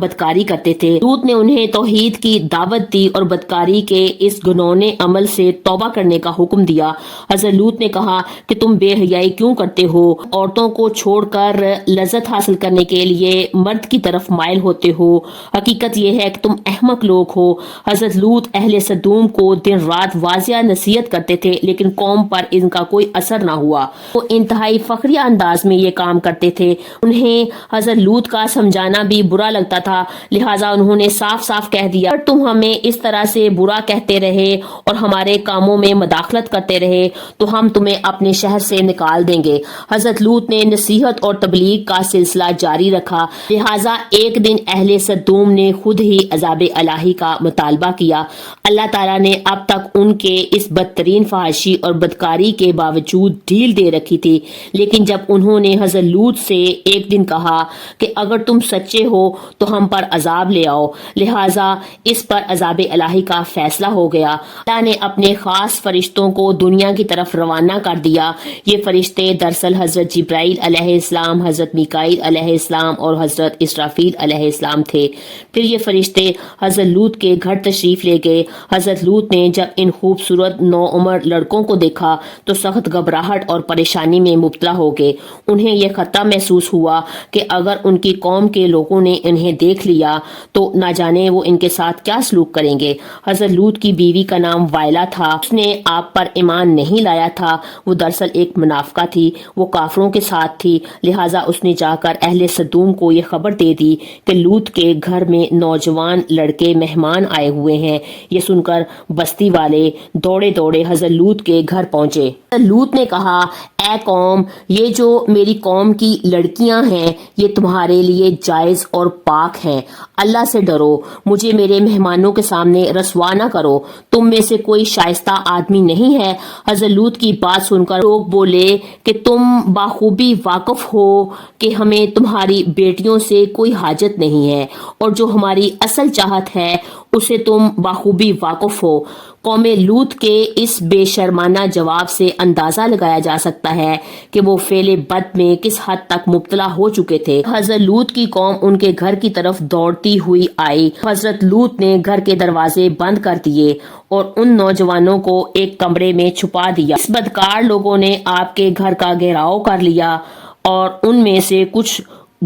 بدکاری کرتے تھے۔ لوط نے انہیں توحید کی دعوت دی اور بدکاری کے اس گھنونے عمل سے توبہ کرنے کا حکم دیا۔ حضرت لوط نے کہا کہ تم بے حیائی کیوں کرتے ہو؟ عورتوں کو چھوڑ کر لذت حاصل کرنے کے لیے مرد کی طرف مائل ہوتے ہو۔ حقیقت یہ ہے کہ تم احمق لوگ ہو۔ حضرت لوط اہل سدوم کو دن رات واضح نصیحت کرتے تھے، لیکن قوم پر ان کا کوئی اثر نہ ہوا۔ وہ انتہائی فخریہ انداز میں یہ کام کرتے تھے۔ انہیں حضرت لوط کا سمجھانا بھی برا لگتا تھا، لہٰذا انہوں نے صاف صاف کہہ دیا اگر تم ہمیں اس طرح سے برا کہتے رہے اور ہمارے کاموں میں مداخلت کرتے رہے تو ہم تمہیں اپنے شہر سے نکال دیں گے۔ حضرت لوط نے نصیحت اور تبلیغ کا سلسلہ جاری رکھا، لہٰذا ایک دن اہل سدوم نے خود ہی عذاب الہی کا مطالبہ کیا۔ اللہ تعالیٰ نے اب تک ان کے اس بدترین فحاشی اور بدکاری کے باوجود ڈھیل دے رکھی تھی، لیکن جب انہوں نے حضرت لوط سے ایک دن کہا کہ اگر تم سچے ہو تو ہم پر عذاب لے آؤ، لہٰذا اس پر عذاب الہی کا فیصلہ ہو گیا۔ اللہ نے اپنے خاص فرشتوں کو دنیا کی طرف روانہ کر دیا۔ یہ فرشتے دراصل حضرت جبرائیل علیہ السلام، حضرت میکائیل علیہ السلام اور حضرت اسرافیل علیہ السلام تھے۔ پھر یہ فرشتے حضرت لوط کے گھر تشریف لے گئے۔ حضرت لوط نے جب ان خوبصورت نوعمر لڑکوں کو دیکھا تو سخت گھبراہٹ اور پریشانی میں مبتلا ہو گئے۔ انہیں یہ خطرہ محسوس ہوا کہ اگر ان کی قوم کے لوگوں نے انہیں دیکھ لیا تو نہ جانے وہ ان کے ساتھ کیا سلوک کریں گے۔ حضرت لوط کی بیوی کا نام وائلہ تھا۔ اس نے آپ پر ایمان نہیں لایا تھا۔ وہ دراصل ایک منافقہ تھی، وہ کافروں کے ساتھ تھی، لہٰذا اس نے جا کر اہل سدوم کو یہ خبر دے دی کہ لوط کے گھر میں نوجوان لڑکے مہمان آئے ہوئے ہیں۔ یہ سن کر بستی والے دوڑے دوڑے حضرت لوط کے گھر پہنچے۔ لوط نے کہا اے قوم، یہ جو میری قوم کی لڑکیاں ہیں یہ تمہارے لیے جائز اور پاک ہیں۔ اللہ سے ڈرو، مجھے میرے مہمانوں کے سامنے رسوا نہ کرو۔ تم میں سے کوئی شائستہ آدمی نہیں ہے؟ حضرت لوط کی بات سن کر لوگ بولے کہ تم بخوبی واقف ہو کہ ہمیں تمہاری بیٹیوں سے کوئی حاجت نہیں ہے، اور جو ہماری اصل چاہت ہے اسے تم بخوبی واقف ہو۔ قوم لوط کے اس بے شرمانہ جواب سے اندازہ لگایا جا سکتا ہے کہ وہ فعل بد میں کس حد تک مبتلا ہو چکے تھے۔ حضرت لوط کی قوم ان کے گھر کی طرف دوڑتی ہوئی آئی۔ حضرت لوط نے گھر کے دروازے بند کر دیے اور ان نوجوانوں کو ایک کمرے میں چھپا دیا۔ اس بدکار لوگوں نے آپ کے گھر کا گھیراؤ کر لیا اور ان میں سے کچھ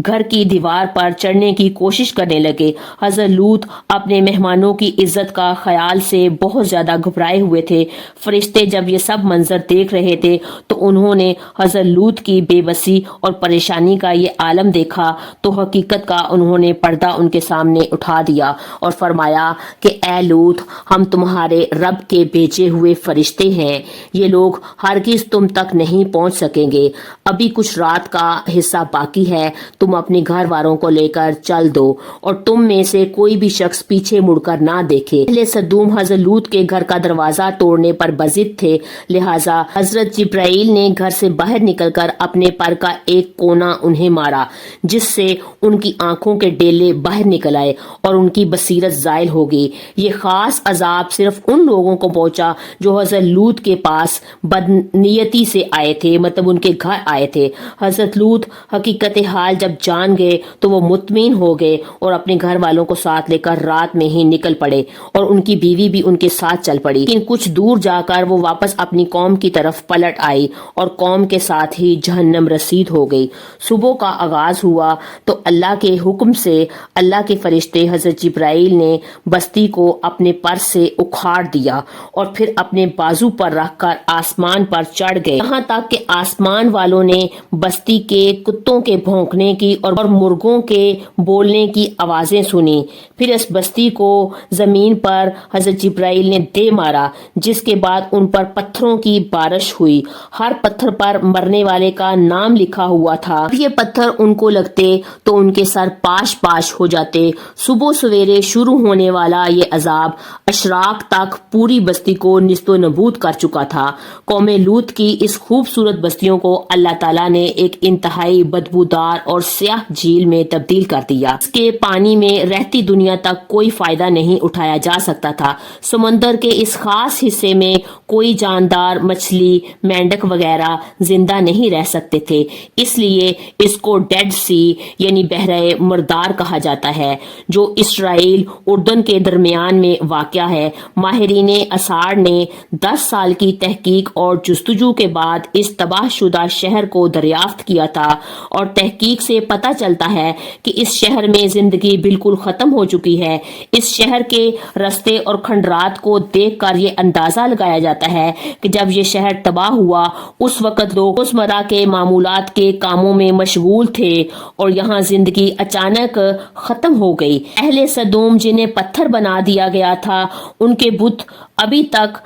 گھر کی دیوار پر چڑھنے کی کوشش کرنے لگے۔ حضرت لوط اپنے مہمانوں کی عزت کا خیال سے بہت زیادہ گھبرائے ہوئے تھے۔ فرشتے جب یہ سب منظر دیکھ رہے تھے تو انہوں نے حضرت لوط کی بے بسی اور پریشانی کا یہ عالم دیکھا تو حقیقت کا انہوں نے پردہ ان کے سامنے اٹھا دیا اور فرمایا کہ اے لوط، ہم تمہارے رب کے بھیجے ہوئے فرشتے ہیں، یہ لوگ ہرگز تم تک نہیں پہنچ سکیں گے۔ ابھی کچھ رات کا حصہ باقی ہے، تم اپنے گھر والوں کو لے کر چل دو اور تم میں سے کوئی بھی شخص پیچھے مڑ کر نہ دیکھے۔ اہل سدوم حضرت لوط کے گھر کا دروازہ توڑنے پر بضد تھے، لہٰذا حضرت جبرائیل نے گھر سے باہر نکل کر اپنے پر کا ایک کونا انہیں مارا، جس سے ان کی آنکھوں کے ڈیلے باہر نکل آئے اور ان کی بصیرت زائل ہو گئی۔ یہ خاص عذاب صرف ان لوگوں کو پہنچا جو حضرت لوط کے پاس بدنیتی سے آئے تھے، مطلب ان کے گھر آئے تھے۔ حضرت لوط حقیقت حال جب جان گئے تو وہ مطمئن ہو گئے اور اپنے گھر والوں کو ساتھ لے کر رات میں ہی نکل پڑے اور ان کی بیوی بھی ان کے ساتھ چل پڑی۔ لیکن کچھ دور جا کر وہ واپس اپنی قوم کی طرف پلٹ آئی اور قوم کے ساتھ ہی جہنم رسید ہو گئی۔ صبح کا آغاز ہوا تو اللہ کے حکم سے اللہ کے فرشتے حضرت جبرائیل نے بستی کو اپنے پر سے اکھاڑ دیا اور پھر اپنے بازو پر رکھ کر آسمان پر چڑھ گئے، یہاں تک کہ آسمان والوں نے بستی کے کتوں کے بھونکنے کی اور مرغوں کے بولنے کی آوازیں سنی۔ پھر اس بستی کو زمین پر حضرت جبرائیل نے دے مارا، جس کے بعد ان پر پتھروں کی بارش ہوئی۔ ہر پتھر پر مرنے والے کا نام لکھا ہوا تھا۔ یہ پتھر ان کو لگتے تو ان کے سر پاش پاش ہو جاتے۔ صبح سویرے شروع ہونے والا یہ عذاب اشراق تک پوری بستی کو نیست و نابود کر چکا تھا۔ قوم لوط کی اس خوبصورت بستیوں کو اللہ تعالیٰ نے ایک انتہائی بدبودار اور سیاہ جھیل میں تبدیل کر دیا۔ اس کے پانی میں رہتی دنیا تک کوئی فائدہ نہیں اٹھایا جا سکتا تھا۔ سمندر کے اس خاص حصے میں کوئی جاندار مچھلی، مینڈک وغیرہ زندہ نہیں رہ سکتے تھے، اس لیے اس کو ڈیڈ سی یعنی بحرہ مردار کہا جاتا ہے، جو اسرائیل اردن کے درمیان میں واقع ہے۔ ماہرین آثار نے 10 سال کی تحقیق اور جستجو کے بعد اس تباہ شدہ شہر کو دریافت کیا تھا، اور تحقیق سے پتہ چلتا ہے کہ اس شہر میں زندگی بالکل ختم ہو چکی ہے۔ اس شہر کے رستے اور کھنڈرات کو دیکھ کر یہ اندازہ لگایا جاتا ہے کہ جب یہ شہر تباہ ہوا اس وقت لوگ روزمرہ کے معمولات کے کاموں میں مشغول تھے اور یہاں زندگی اچانک ختم ہو گئی۔ اہل سدوم جنہیں پتھر بنا دیا گیا تھا، ان کے بت ابھی تک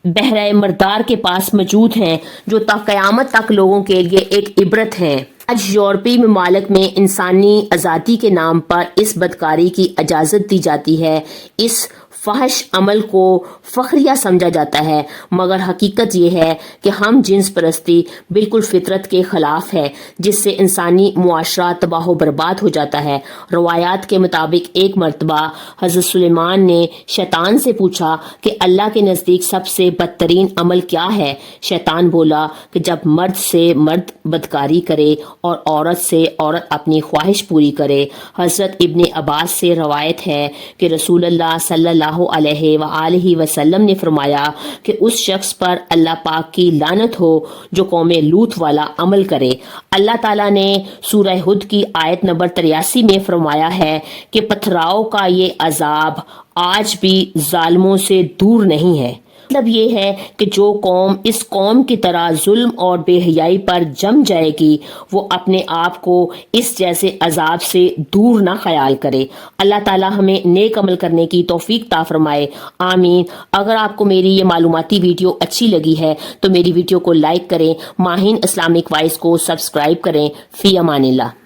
بحرہ مردار کے پاس موجود ہیں، جو تا قیامت تک لوگوں کے لیے ایک عبرت ہیں۔ آج یورپی ممالک میں انسانی آزادی کے نام پر اس بدکاری کی اجازت دی جاتی ہے، اس فحش عمل کو فخریہ سمجھا جاتا ہے، مگر حقیقت یہ ہے کہ ہم جنس پرستی بالکل فطرت کے خلاف ہے، جس سے انسانی معاشرہ تباہ و برباد ہو جاتا ہے۔ روایات کے مطابق ایک مرتبہ حضرت سلیمان نے شیطان سے پوچھا کہ اللہ کے نزدیک سب سے بدترین عمل کیا ہے؟ شیطان بولا کہ جب مرد سے مرد بدکاری کرے اور عورت سے عورت اپنی خواہش پوری کرے۔ حضرت ابن عباس سے روایت ہے کہ رسول اللہ صلی اللہ علیہ وآلہ وسلم نے فرمایا کہ اس شخص پر اللہ پاک کی لعنت ہو جو قوم لوط والا عمل کرے۔ اللہ تعالیٰ نے سورہ ہود کی آیت نمبر 83 میں فرمایا ہے کہ پتھراؤ کا یہ عذاب آج بھی ظالموں سے دور نہیں ہے۔ مطلب یہ ہے کہ جو قوم اس قوم کی طرح ظلم اور بے حیائی پر جم جائے گی، وہ اپنے آپ کو اس جیسے عذاب سے دور نہ خیال کرے۔ اللہ تعالی ہمیں نیک عمل کرنے کی توفیق عطا فرمائے، آمین۔ اگر آپ کو میری یہ معلوماتی ویڈیو اچھی لگی ہے تو میری ویڈیو کو لائک کریں، ماہین اسلامک وائس کو سبسکرائب کریں۔ فی امان اللہ۔